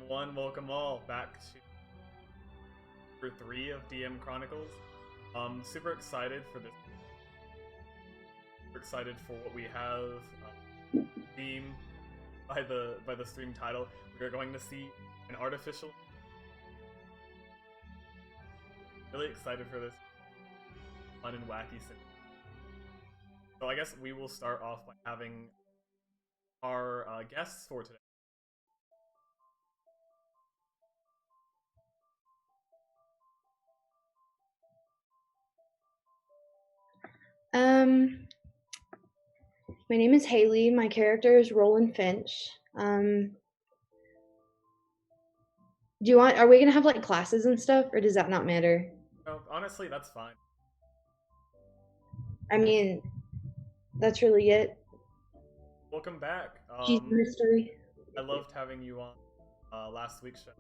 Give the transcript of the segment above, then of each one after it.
welcome all back to number 3 of DM Chronicles. Super excited for this. Super excited for what we have. Theme by the stream title. We're going to see an artificial. Really excited for this fun and wacky thing. So I guess we will start off by having our guests for today. My name is Haley. My character is Roland Finch. Are we gonna have like classes and stuff, or does that not matter? No, honestly, that's fine. I mean, that's really it. Welcome back. Mystery. I loved having you on last week's show.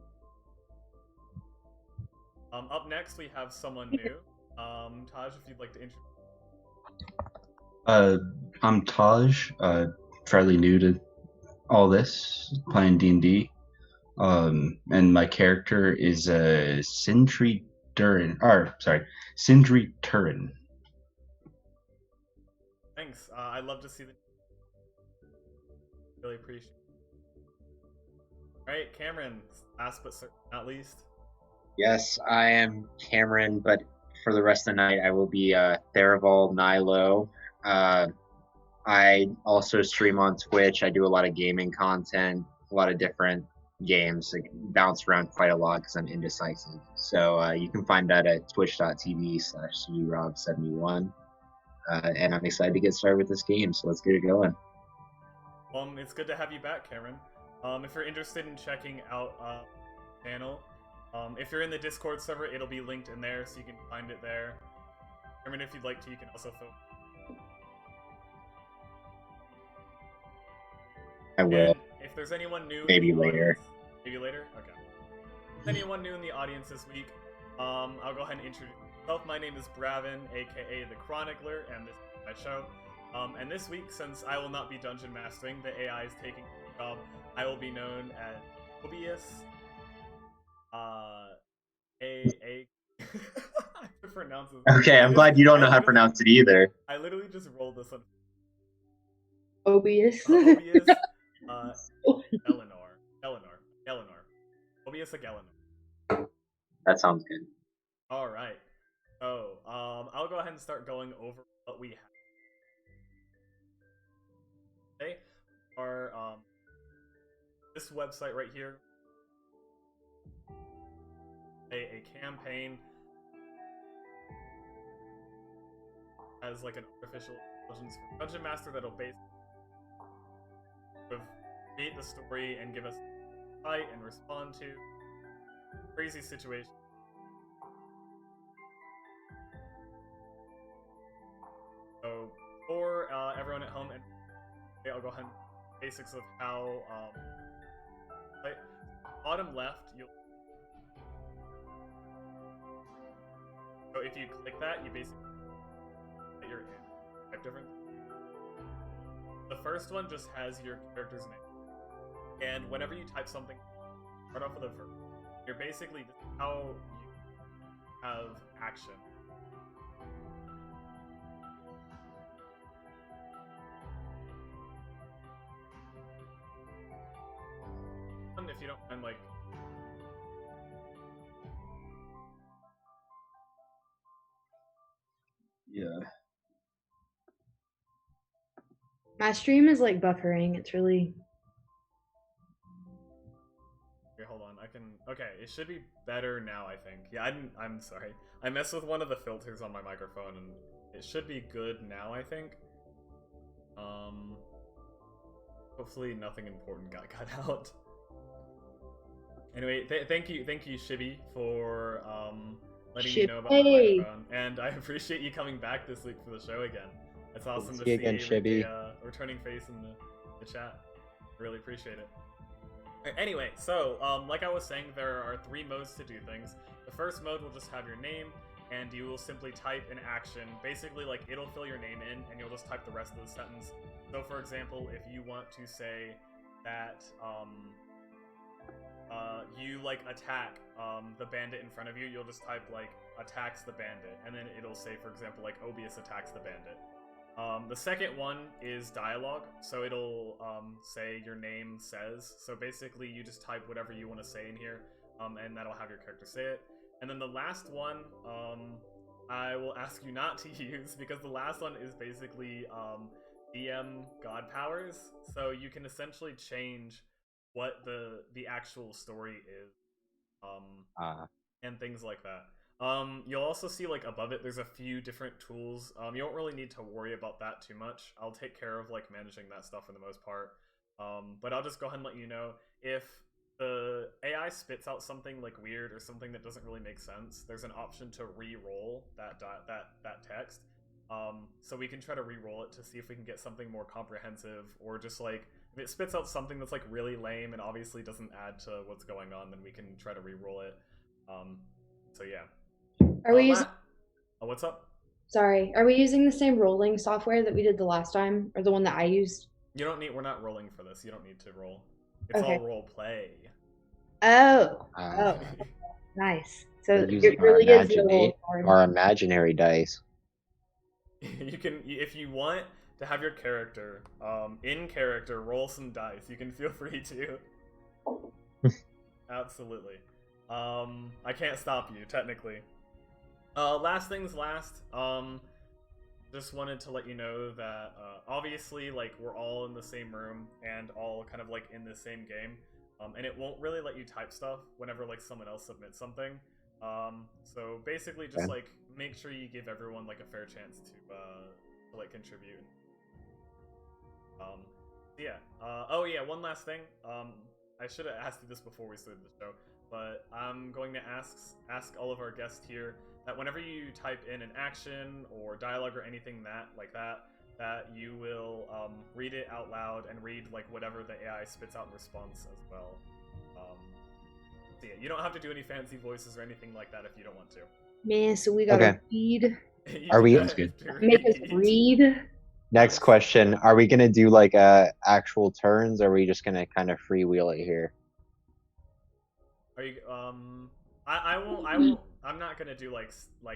Up next, we have someone new. Taj, if you'd like to introduce. I'm Taj, fairly new to all this, playing D&D. And my character is Sindri Turin. Thanks. I'd love to see the. Really appreciate it. Alright, Cameron, last but certainly not least. Yes, I am Cameron, but for the rest of the night, I will be Theraval Nilo. I also stream on Twitch. I do a lot of gaming content, a lot of different games. I bounce around quite a lot because I'm indecisive. So you can find that at twitch.tv/rob71. And I'm excited to get started with this game, so let's get it going. It's good to have you back, Cameron. If you're interested in checking out the channel, if you're in the Discord server, it'll be linked in there, so you can find it there. Cameron, if you'd like to, you can also film. I will. And if there's anyone new, Maybe later. Maybe later? Okay. If anyone new in the audience this week, I'll go ahead and introduce myself. My name is Bravin, aka the Chronicler, and this is my show. And this week, since I will not be dungeon mastering, the AI is taking the job. I will be known as Obius. I have to pronounce it. Okay, I'm glad you don't know how to pronounce it either. I literally just rolled this on. Obius. Obius. Eleanor. Obius Eleanor. That sounds good. All right. So, I'll go ahead and start going over what we have. Okay. Our this website right here. A campaign as like an artificial intelligence dungeon master that'll basically create the story and give us fight and respond to crazy situations. So for everyone at home, and I'll go ahead and basics of how bottom left so if you click that, you basically get your type different. The first one just has your character's name. And whenever you type something, start off with a verb. You're basically just how you have action. And if you don't mind, like. Yeah. My stream is like buffering. It's really. Okay, hold on. Okay, it should be better now, I think. Yeah, I'm sorry. I messed with one of the filters on my microphone, and it should be good now, I think. Hopefully nothing important got cut out. Anyway, thank you, Shibby, for letting me know about my microphone, and I appreciate you coming back this week for the show again. It's awesome to see again, Shibby. a returning face in the chat. Really appreciate it. Anyway, so, like I was saying, there are 3 modes to do things. The first mode will just have your name, and you will simply type an action. Basically, like, it'll fill your name in, and you'll just type the rest of the sentence. So, for example, if you want to say that, you like attack the bandit in front of you, you'll just type like attacks the bandit, and then it'll say, for example, like Obius attacks the bandit. The second one is dialogue, so it'll say your name says. So basically, you just type whatever you want to say in here, and that'll have your character say it. And then the last one, I will ask you not to use, because the last one is basically DM god powers. So you can essentially change what the actual story is, and things like that. You'll also see, like, above it, there's a few different tools. You don't really need to worry about that too much. I'll take care of, like, managing that stuff for the most part. But I'll just go ahead and let you know if the AI spits out something, like, weird or something that doesn't really make sense, there's an option to re-roll that text. So we can try to re-roll it to see if we can get something more comprehensive, or just, like, if it spits out something that's, like, really lame and obviously doesn't add to what's going on, then we can try to re-roll it. So yeah. Are we using? Oh, what's up? Sorry, are we using the same rolling software that we did the last time, or the one that I used? You don't need. We're not rolling for this. You don't need to roll. It's Okay. all role play. Oh, nice. So it really is the roll card. Our imaginary dice. You can, if you want to have your character, in character, roll some dice. You can feel free to. Absolutely. I can't stop you, technically. Last things last, just wanted to let you know that, obviously, like, we're all in the same room and all kind of, like, in the same game, and it won't really let you type stuff whenever, like, someone else submits something. So basically just, like, make sure you give everyone, like, a fair chance to like, contribute. Yeah. Oh yeah, one last thing. I should have asked you this before we started the show, but I'm going to ask all of our guests here that whenever you type in an action or dialogue or anything that you will read it out loud and read, like, whatever the AI spits out in response as well. So yeah, you don't have to do any fancy voices or anything like that if you don't want to. Man, so we gotta read. Are we? That's good. Make us read. Next question: are we gonna do like actual turns, or are we just gonna kind of freewheel it here? Are you? I won't. I'm not gonna do like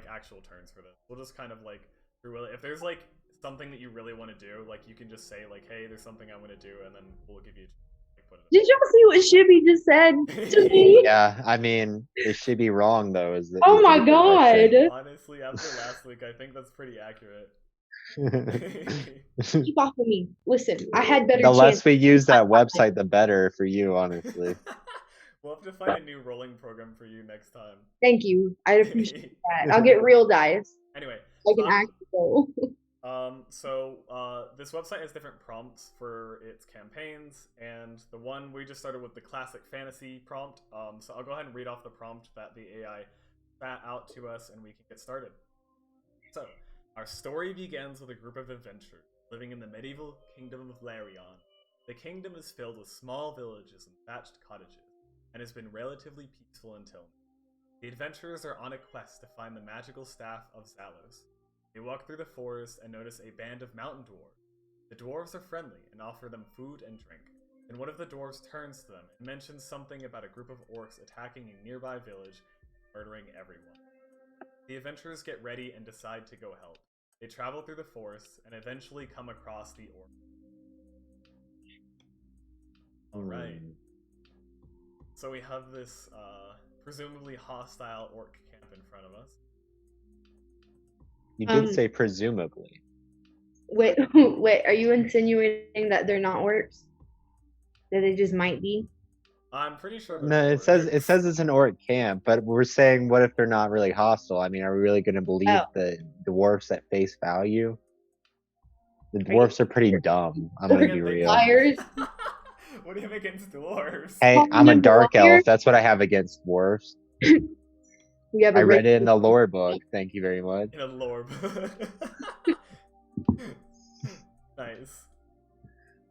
actual turns for this. We'll just kind of like freewheel it. If there's like something that you really want to do, like, you can just say like, "Hey, there's something I want to do," and then we'll give you. Like, put it. Did y'all see what Shibby just said to me? Yeah, I mean, it should be wrong though. Oh my god! Honestly, after last week, I think that's pretty accurate. Keep off of me. Listen, I had better. The less we use that website, the better for you, honestly. We'll have to find a new rolling program for you next time. Thank you. I'd appreciate that. I'll get real dice. Anyway, like an actual. This website has different prompts for its campaigns, and the one we just started with the classic fantasy prompt. So I'll go ahead and read off the prompt that the AI spat out to us, and we can get started. So, our story begins with a group of adventurers living in the medieval kingdom of Larion. The kingdom is filled with small villages and thatched cottages, and has been relatively peaceful until now. The adventurers are on a quest to find the magical staff of Zalos. They walk through the forest and notice a band of mountain dwarves. The dwarves are friendly and offer them food and drink. Then one of the dwarves turns to them and mentions something about a group of orcs attacking a nearby village, murdering everyone. The adventurers get ready and decide to go help. They travel through the forest and eventually come across the orcs. Alright. So we have this presumably hostile orc camp in front of us. You did say presumably. Wait, are you insinuating that they're not orcs? That they just might be? I'm pretty sure. No, it says it's an orc camp, but we're saying, what if they're not really hostile? I mean, are we really going to believe the dwarfs at face value? The dwarfs are pretty dumb. I'm going to be real. Liars. What do you have against dwarves? Hey, I'm a dark elf. That's what I have against dwarves. I read it in the lore book. Thank you very much. In a lore book. Nice.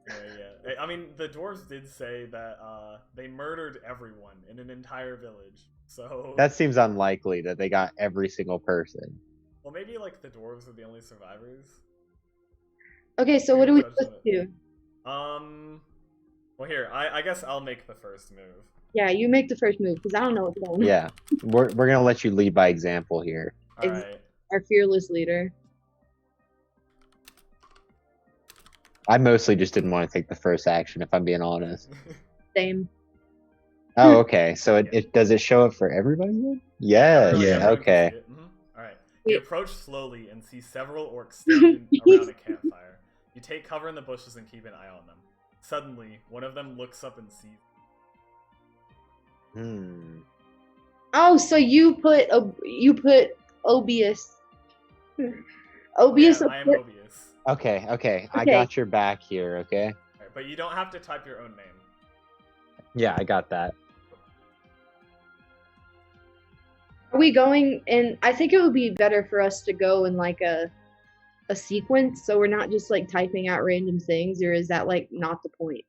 Yeah. I mean, the dwarves did say that they murdered everyone in an entire village. So that seems unlikely that they got every single person. Well, maybe like the dwarves are the only survivors. Okay, so what do we supposed to do? Well, here, I guess I'll make the first move. Yeah, you make the first move because I don't know what's going on. Yeah, we're gonna let you lead by example here. All right. Our fearless leader. I mostly just didn't want to take the first action, if I'm being honest. Same. Oh, okay. So it does it show up for everybody then? Yeah. Everyone- Yeah. everyone can Okay. see it. Mhm. All right. Wait. You approach slowly and see several orcs standing around a campfire. You take cover in the bushes and keep an eye on them. Suddenly, one of them looks up and sees. Oh, so you put Obius. Obius. Yeah, I am Mobius. Okay. I Okay. got your back here. Okay. All right, but you don't have to type your own name. Yeah, I got that. Are we going? And I think it would be better for us to go in like a sequence, so we're not just like typing out random things, or is that like not the point?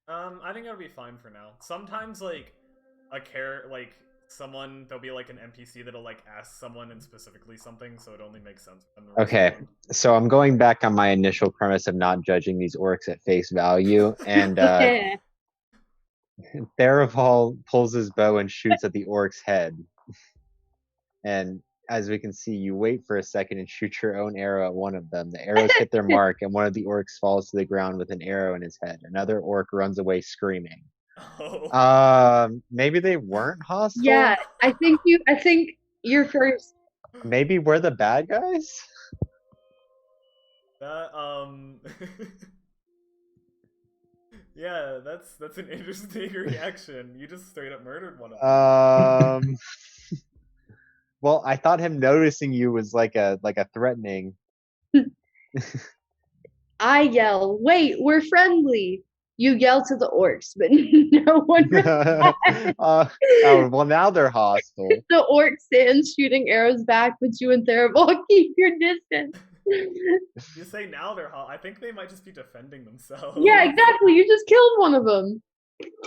I think that'll be fine for now. Sometimes, like, someone, there'll be like an NPC that'll like ask someone and specifically something, so it only makes sense for them to Okay. respond. So I'm going back on my initial premise of not judging these orcs at face value, and Yeah. Theraval pulls his bow and shoots at the orc's head. And as we can see, you wait for a second and shoot your own arrow at one of them. The arrows hit their mark, and one of the orcs falls to the ground with an arrow in his head. Another orc runs away screaming. Oh. Maybe they weren't hostile? Yeah, I think you're first. Maybe we're the bad guys? That yeah, that's an interesting reaction. You just straight up murdered one of them. Well, I thought him noticing you was like a threatening. I yell, "Wait, we're friendly!" You yell to the orcs, but no one. Oh, well, now they're hostile. The orc stands shooting arrows back, but you and Theraval keep your distance. You say now they're hot. I think they might just be defending themselves. Yeah, exactly. You just killed one of them.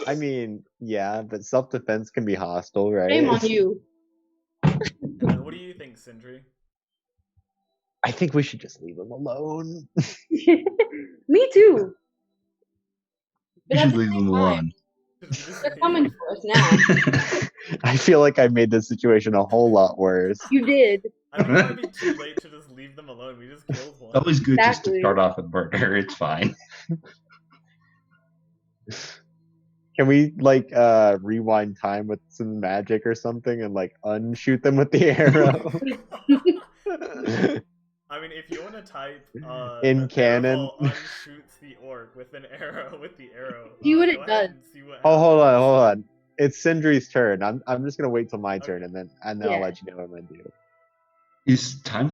I mean, yeah, but self-defense can be hostile, right? Shame on you. What do you think, Sindri? I think we should just leave them alone. Me too. You But should at the leave same them time, alone. they're coming for us now. I feel like I made this situation a whole lot worse. You did. I don't want to be too late to just leave them alone. We just killed one. It's always good just to Exactly. start off with murder. It's fine. Can we like rewind time with some magic or something and like unshoot them with the arrow? I mean, if you want to type In that canon. Theraval unshoots the orc with an arrow with the arrow. See what go it ahead does. and see what Oh, hold happens. on. It's Sindri's turn. I'm just gonna wait till my turn and then I'll Yeah. let you know what I'm gonna do. Is time